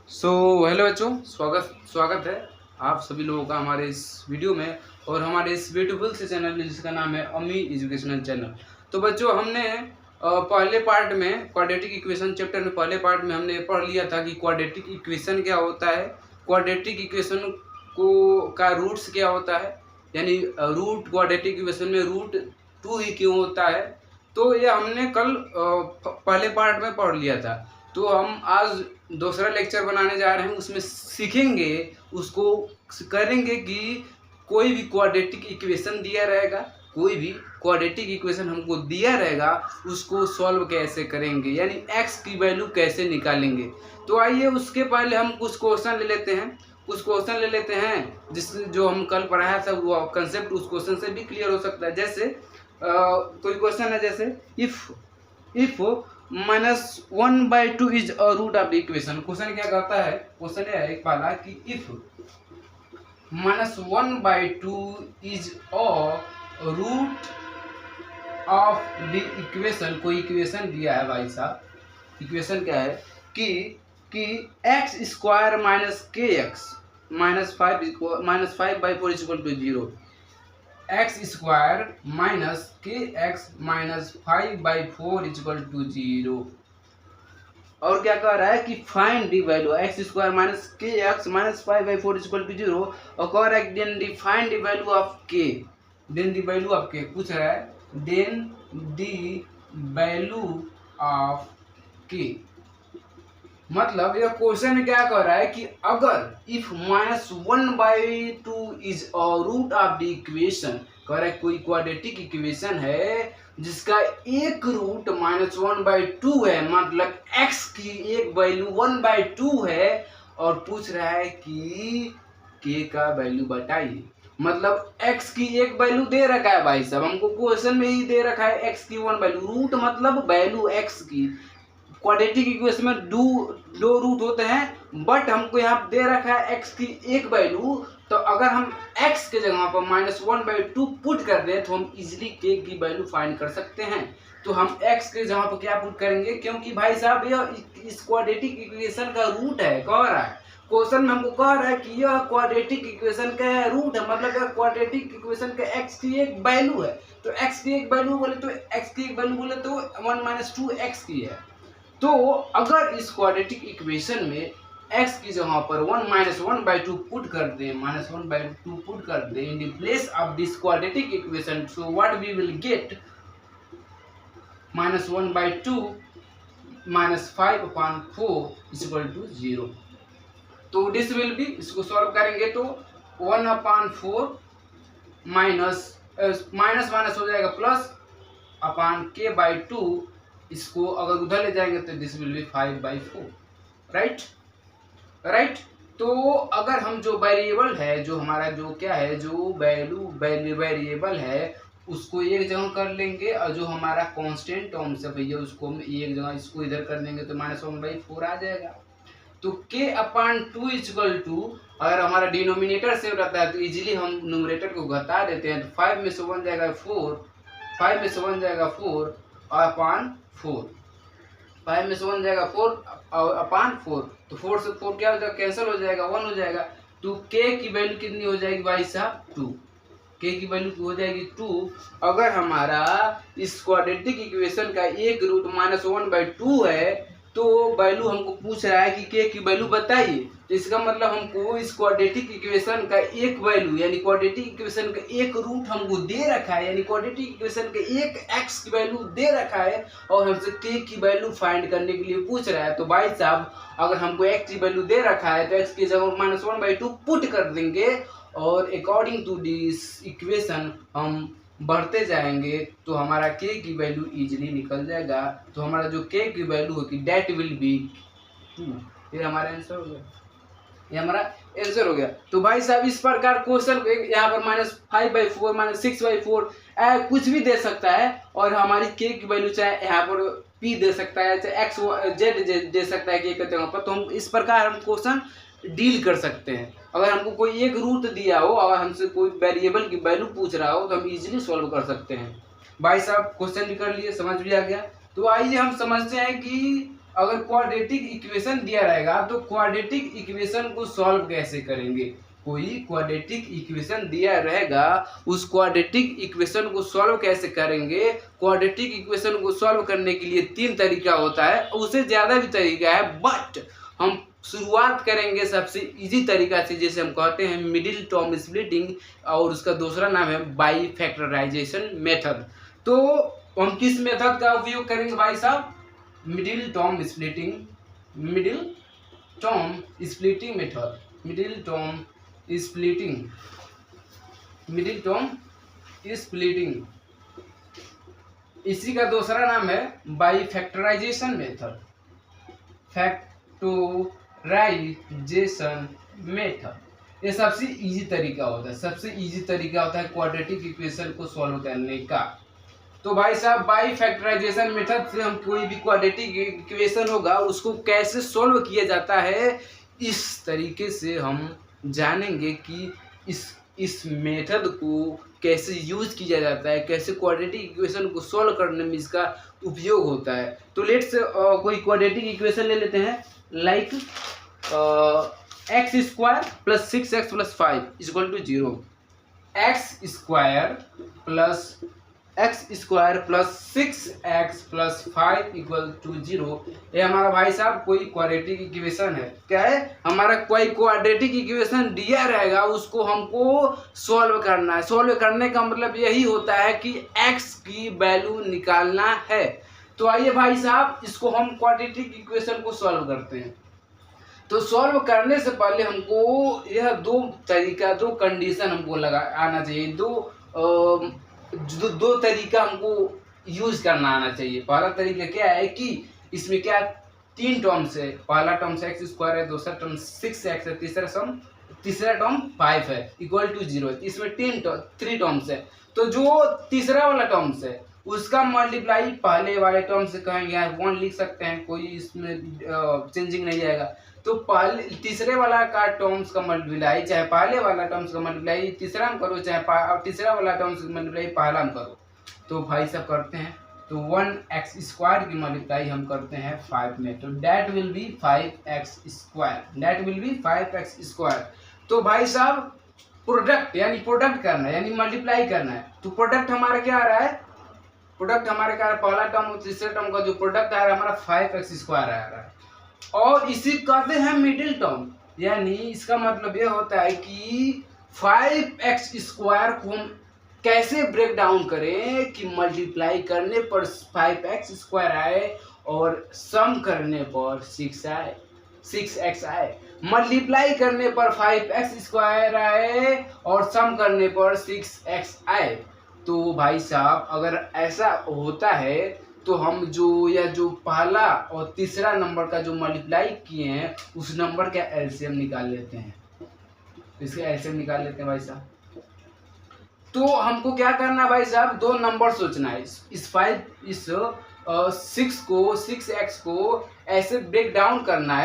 Hello बच्चों, स्वागत स्वागत है आप सभी लोगों का हमारे इस वीडियो में और हमारे इस ब्यूटीफुल से चैनल जिसका नाम है अमी एजुकेशनल चैनल। तो बच्चों, हमने पहले पार्ट में क्वाड्रेटिक इक्वेशन चैप्टर में पहले पार्ट में हमने पढ़ लिया था कि क्वाड्रेटिक इक्वेशन क्या होता है, क्वाड्रेटिक इक्वेशन को का रूट्स क्या होता है, यानी रूट क्वाड्रेटिक इक्वेशन में रूट 2 ही क्यों होता है। तो ये हमने कल पहले पार्ट में पढ़ लिया था। तो हम आज दूसरा लेक्चर बनाने जा रहे हैं, उसमें सीखेंगे, उसको करेंगे कि कोई भी क्वाड्रेटिक इक्वेशन दिया रहेगा, कोई भी क्वाड्रेटिक इक्वेशन हमको दिया रहेगा, उसको सॉल्व कैसे करेंगे, यानी x की वैल्यू कैसे निकालेंगे। तो आइए उसके पहले हम कुछ क्वेश्चन ले लेते हैं जिस जो हम कल पढ़ाया था वो कंसेप्ट उस क्वेश्चन से भी क्लियर हो सकता है। जैसे कोई क्वेश्चन है, जैसे if -1/2 is a root of the equation. Question क्या कहता है, क्वेश्चन यह है पहला कि if -1/2 is a root of the equation. कोई इक्वेशन दिया है भाई साहब, इक्वेशन क्या है कि x square minus K x -5/4 = 0, x square minus K x minus 5/4 = 0। और क्या कह रहा है कि find the value x square minus K x minus 5/4 = 0, और कह रहा है then the find the value of K, then the value of K पूछ रहा है, देन दी वैल्यू ऑफ के। मतलब यह क्वेश्चन में क्या कह रहा है कि अगर if -1/2 is a root of the equation, कह रहा है कोई क्वाड्रेटिक इक्वेशन है जिसका एक रूट -1/2 है, मतलब x की एक वैल्यू 1/2 है, और पूछ रहा है कि k का वैल्यू बताइए। मतलब x की एक वैल्यू दे रखा है भाई साहब, हमको क्वेश्चन में ही दे रखा है x की 1 वैल्यू, रूट मतलब वैल्यू x की। क्वाड्रेटिक इक्वेशन में दो रूट होते हैं, बट हमको यहाँ दे रखा है x की एक वैल्यू। तो अगर हम x के जगह पर -1/2 पुट कर दें तो हम इजीली k की वैल्यू फाइंड कर सकते हैं। तो हम x के जगह पर क्या पुट करेंगे, क्योंकि भाई साहब यह इस क्वाड्रेटिक इक्वेशन का रूट है, कह रहा है क्वेश्चन में हमको कह रहा है कि यह क्वाड्रेटिक इक्वेशन का रूट है, मतलब यह क्वाड्रेटिक इक्वेशन का x की एक वैल्यू है। तो x की एक वैल्यू बोले तो 1 - 2 x की है। तो अगर इस क्वाड्रेटिक इक्वेशन में x की जगह पर 1 - 1/2 पुट कर दें, -1/2 पुट कर दें in the place of this quadratic equation, so what we will get -1/2 -5/4 = 0। तो दिस विल बी, इसको सॉल्व करेंगे तो 1/4 माइनस माइनस हो जाएगा प्लस अपॉन k/2, इसको अगर उधर ले जाएंगे तो दिस विल बी 5/4, राइट। तो अगर हम जो वेरिएबल है, जो हमारा जो क्या है, जो वैल्यू वेरिएबल है उसको एक जगह कर लेंगे, और जो हमारा कांस्टेंट टर्म से भैया उसको हम एक जगह, इसको इधर कर देंगे तो -1/4 आ जाएगा। तो k/2 = अगर हमारा डिनोमिनेटर सेम रहता है तो इजीली हम न्यूमरेटर को घटा देते हैं, तो 5 में से 1 जाएगा 4, 5 में से 1 जाएगा 4 और अपॉन 4, 5 में से 1 जाएगा 4 और अपॉन 4, तो 4 से 4 क्या हो जाएगा, कैंसिल हो जाएगा, 1 हो जाएगा। तो k की वैल्यू कितनी हो जाएगी भाई साहब, 2, k की वैल्यू हो जाएगी 2। अगर हमारा इस क्वाड्रेटिक इक्वेशन का एक रूट -1/2 है, तो वैल्यू हमको पूछ रहा है कि k की वैल्यू बताइए। तो इसका मतलब हमको इस क्वाड्रेटिक इक्वेशन का एक वैल्यू, यानी क्वाड्रेटिक इक्वेशन का एक रूट हमको दे रखा है, यानी क्वाड्रेटिक इक्वेशन के एक x की वैल्यू दे रखा है, और हमसे k की वैल्यू फाइंड करने के लिए पूछ रहा है। तो भाई साहब अगर हमको x की वैल्यू दे रखा है तो x की जगह -1/2 पुट कर देंगे, और अकॉर्डिंग टू दिस इक्वेशन हम बढ़ते जाएंगे तो हमारा k की वैल्यू इजीली निकल जाएगा। तो हमारा जो k की वैल्यू होगी डेट विल बी 2। ये हमारा आंसर हो गया, ये हमारा आंसर हो गया। तो भाई साहब इस प्रकार क्वेश्चन यहाँ पर -5/4 -6/4 कुछ भी दे सकता है, और हमारी k की वैल्यू चाहे यहाँ पर p दे सकता है, चाहे x z दे सकता है k के जगह पर। तो हम इस प्रकार हम क्वेश्चन डील कर सकते हैं। अगर हमको कोई एक रूट दिया हो और हमसे कोई वेरिएबल की वैल्यू पूछ रहा हो तो हम इजीली सॉल्व कर सकते हैं। भाई साहब क्वेश्चन भी कर लिए, समझ भी आ गया। तो आइए हम समझते हैं कि अगर क्वाड्रेटिक इक्वेशन दिया रहेगा तो क्वाड्रेटिक इक्वेशन को सॉल्व कैसे करेंगे। कोई क्वाड्रेटिक इक्वेशन दिया रहेगा, उस क्वाड्रेटिक इक्वेशन को सॉल्व कैसे करेंगे। क्वाड्रेटिक इक्वेशन को सॉल्व करने के लिए 3 तरीका होता है, उससे ज़्यादा भी तरीका है, बट हम शुरुआत करेंगे सबसे इजी तरीका से, जैसे हम कहते हैं मिडिल टर्म स्प्लिटिंग, और उसका दूसरा नाम है बाई फैक्टराइजेशन मेथड। तो हम किस मेथड का उपयोग करेंगे भाई साहब, middle term splitting method, middle term splitting, इसी का दूसरा नाम है by factorisation method, factorisation method. ये सबसे इजी तरीका होता है, क्वाड्रेटिक इक्वेशन को सॉल्व करने का। तो भाई साहब बाई फैक्टराइजेशन मेथड से हम कोई भी क्वाड्रेटिक इक्वेशन होगा उसको कैसे सॉल्व किया जाता है, इस तरीके से हम जानेंगे कि इस मेथड को कैसे यूज किया जाता है, कैसे क्वाड्रेटिक इक्वेशन को सॉल्व करने में इसका उपयोग होता है। तो लेट्स कोई क्वाड्रेटिक इक्वेशन ले लेते हैं, like x² + 6x + 5 = 0, x² + 6x + 5 = 0। ये हमारा भाई साहब कोई क्वाड्रेटिक इक्वेशन है। क्या है, हमारा कोई क्वाड्रेटिक इक्वेशन दिया रहेगा, उसको हमको सॉल्व करना है। सॉल्व करने का मतलब यही होता है कि x की वैल्यू निकालना है। तो आइए भाई साहब इसको हम क्वाड्रेटिक इक्वेशन को सॉल्व करते हैं। तो सॉल्व करने से पहले हमको यह दो कंडीशन हमको आना चाहिए, दो तरीका हमको यूज करना आना चाहिए। पहला तरीका क्या है कि इसमें क्या 3 टर्म्स है, पहला टर्म x² है, दूसरा टर्म 6x है, तीसरा टर्म 5 है, = 0। इसमें 3 टर्म्स है। तो जो तीसरा वाला टर्म्स है उसका मल्टीप्लाई पहले वाले टर्म से कहेंगे, 1 लिख सकते हैं, कोई इसमें चेंजिंग नहीं आएगा। तो पहले तीसरे वाला का टर्म्स का मल्टीप्लाई, चाहे पहले वाला टर्म्स का मल्टीप्लाई तीसरा में करो, चाहे तीसरा वाला टर्म्स का मल्टीप्लाई पहला में करो। तो भाई सब करते हैं, तो 1x² की मल्टीप्लाई हम करते हैं 5 में, तो दैट विल बी 5x²। तो भाई साहब प्रोडक्ट करना है, यानी मल्टीप्लाई करना है। तो प्रोडक्ट हमारा क्या आ रहा है, पहला टर्म और तीसरे टर्म का जो प्रोडक्ट आ रहा है हमारा 5x² आ रहा है, और इसी कहते हैं मिडिल टर्म। यानी इसका मतलब यह होता है कि 5x² को हम कैसे ब्रेक डाउन करें कि मल्टीप्लाई करने पर 5x² आए और सम करने पर 6x आए, मल्टीप्लाई करने पर 5x² आए और सम करने पर 6x आए। तो भाई साहब अगर ऐसा होता है तो हम जो पहला और तीसरा नंबर का जो मल्टीप्लाई किए हैं उस नंबर का एलसीएम निकाल लेते हैं, इसका एलसीएम निकाल लेते हैं भाई साहब। तो हमको क्या करना है भाई साहब, 2 नंबर सोचना है। इस 6x को ऐसे ब्रेक डाउन करना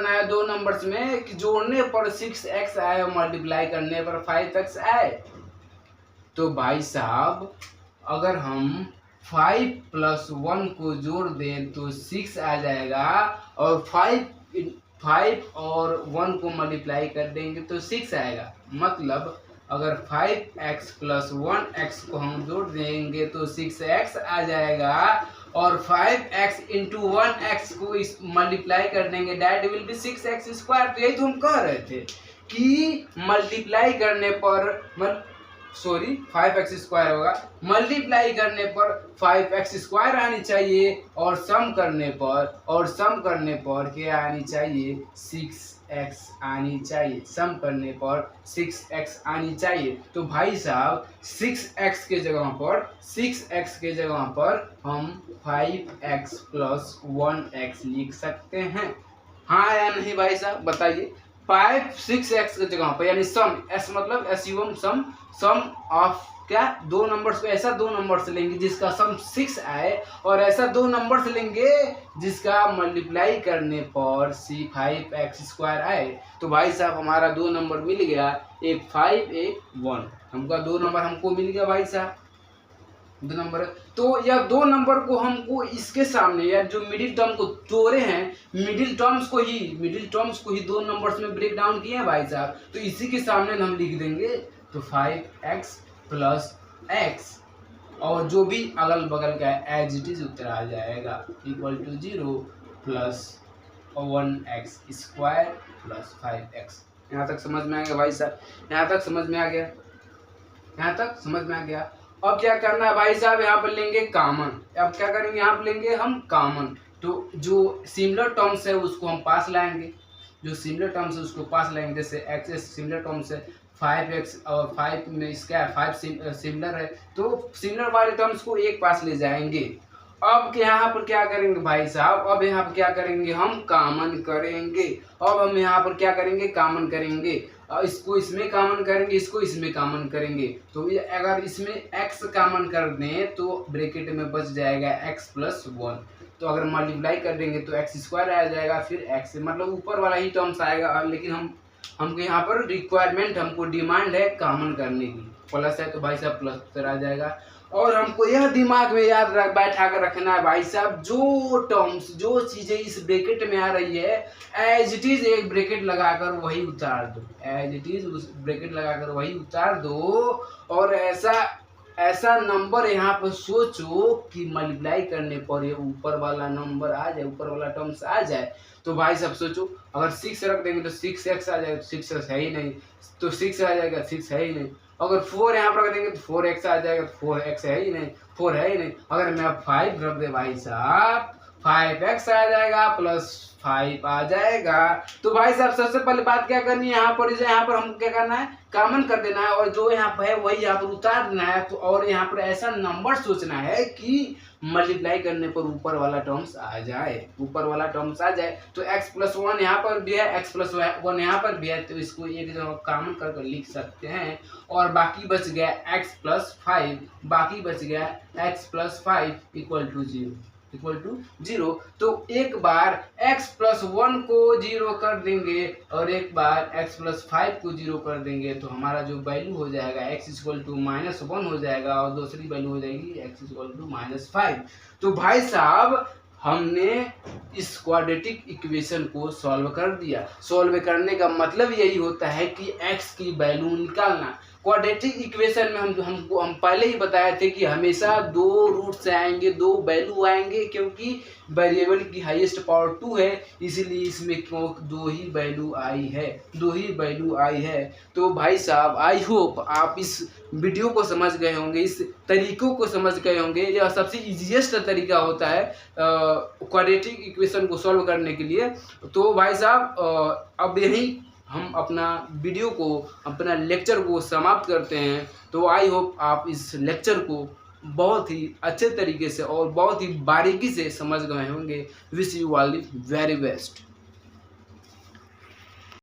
है 2 नंबर्स में कि जोड़ने पर 6x आए और मल्टीप्लाई करने पर 5x आए। तो भाई साहब अगर हम 5 + 1 को जोड़ दें तो 6 आ जाएगा, और 5 और 1 को मल्टीप्लाई कर देंगे तो 6 आएगा। मतलब अगर 5x + 1x को हम जोड़ देंगे तो 6x आ जाएगा, और 5x × 1x को मल्टीप्लाई कर देंगे, दैट विल बी 6x²। तो यही तो हम कह रहे थे कि मल्टीप्लाई करने पर 5x² होगा, मल्टीप्लाई करने पर 5x² आनी चाहिए, और सम करने पर क्या आनी चाहिए, 6x आनी चाहिए, सम करने पर 6x आनी चाहिए। तो भाई साहब 6x के जगह पर हम 5x + 1x लिख सकते हैं, हाँ या नहीं भाई साहब बताइए। 5 6x की जगह पर, यानी सम, s मतलब एसयूम सम ऑफ क्या 2 नंबर्स को, ऐसा 2 नंबर्स लेंगे जिसका सम 6 आए, और ऐसा 2 नंबर्स लेंगे जिसका मल्टीप्लाई करने पर 5x² आए। तो भाई साहब हमारा 2 नंबर मिल गया, एक 5 एक 1, हमका 2 नंबर हमको मिल गया भाई साहब। 2 नंबर। तो यह 2 नंबर को हमको इसके सामने या जो मिडिल टर्म को तोड़े हैं, मिडिल टर्म्स को ही 2 नंबर्स में ब्रेक डाउन किए हैं भाई साहब। तो इसी के सामने हम लिख देंगे तो 5x प्लस x, और जो भी अगल बगल का है एज इट इज उत्तर आ जाएगा equal to 0 plus 1x square plus 5x। यहाँ तक समझ में आ गया भाई साहब? यहाँ तक समझ में आ गया? यहाँ तक समझ में आ गया? अब क्या करना है भाई साहब, यहाँ पर लेंगे कॉमन। अब क्या करेंगे, यहाँ पर लेंगे हम कॉमन। तो जो सिमिलर टर्म्स है उसको हम पास लाएंगे, जो सिमिलर टर्म्स है उसको पास लाएंगे। जैसे x सिमिलर टर्म्स है 5x और 5 में इसका 5 सिमिलर है, तो सिमिलर वाले टर्म्स को एक पास ले जाएंगे। अब यहाँ पर क्या करेंगे भाई साहब, अब यहाँ पर क्या करेंगे, हम कॉमन करेंगे। अब हम यहाँ पर क्या करेंगे, कॉमन करेंगे। इसको इसमें कॉमन करेंगे, इसको इसमें कॉमन करेंगे। तो ये अगर इसमें x कॉमन कर दें तो ब्रैकेट में बच जाएगा x प्लस 1। तो अगर मल्टीप्लाई कर देंगे तो x स्क्वायर आ जाएगा, फिर x मतलब ऊपर वाला ही टर्म्स आएगा। लेकिन हमको यहाँ पर रिक्वायरमेंट, हमको डिमांड है कॉमन करने की। प्लस है तो भाई साहब प्लस उत्तर आ जाएगा। और हमको यह दिमाग में याद बैठा कर रखना है भाई साहब, जो टर्म्स, जो चीज़ें इस ब्रैकेट में आ रही है एज इट इज एक ब्रैकेट लगाकर वही उतार दो, एज इट इज उस ब्रैकेट लगाकर वही उतार दो। और ऐसा नंबर यहाँ पर सोचो कि मल्टीप्लाई करने पर ये ऊपर वाला नंबर आ जाए, ऊपर वाला टर्म्स आ जाए। तो भाई साहब सोचो, अगर 6 रख देंगे तो 6x आ जाएगा, तो 6x है ही नहीं, तो 6 आ जाएगा, 6 है ही नहीं। अगर 4 यहाँ पर रख देंगे तो 4x आ जाएगा, तो 4x है ही नहीं, 4 है ही नहीं। अगर मैं 5 रख दे भाई साहब, 5x आ जाएगा प्लस 5 आ जाएगा। तो भाई साहब सबसे पहले बात क्या करनी है, यहाँ पर हमको क्या करना है, कॉमन कर देना है, और जो यहाँ पर है वही यहाँ पर उतार देना है। तो और यहाँ पर ऐसा नंबर सोचना है कि मल्टीप्लाई करने पर ऊपर वाला टर्म्स आ जाए, ऊपर वाला टर्म्स आ जाए। तो x प्लस 1 यहाँ पर भी है, x प्लस 1 यहाँ पर भी है, तो इसको एक जगह कॉमन करके लिख सकते हैं। और बाकी बच गया x प्लस 5, बाकी बच गया x प्लस 5 इक्वल टू 0। तो एक बार x प्लस 1 को 0 कर देंगे और एक बार x प्लस 5 को 0 कर देंगे, तो हमारा जो वैल्यू हो जाएगा x इक्वल टू -1 हो जाएगा, और दूसरी वैल्यू हो जाएगी x इक्वल टू -5। तो भाई साहब हमने इस क्वाड्रेटिक इक्वेशन को सॉल्व कर दिया। सॉल्व करने का मतलब यही होता है कि x की वैल्यू निकालना। क्वाड्रेटिक इक्वेशन में हम पहले ही बताए थे कि हमेशा 2 रूट्स आएंगे, 2 वैल्यू आएंगे, क्योंकि वेरिएबल की हाईएस्ट पावर 2 है, इसीलिए इसमें 2 ही वैल्यू आई है। तो भाई साहब आई होप आप इस वीडियो को समझ गए होंगे, इस तरीकों को समझ गए होंगे। यह सबसे इजीएस्ट तरीका होता है क्वाड्रेटिक इक्वेशन को सॉल्व करने के लिए। तो भाई साहब अब यही हम अपना वीडियो को, अपना लेक्चर को समाप्त करते हैं। तो आई होप आप इस लेक्चर को बहुत ही अच्छे तरीके से और बहुत ही बारीकी से समझ गए होंगे। Wish you all the very best.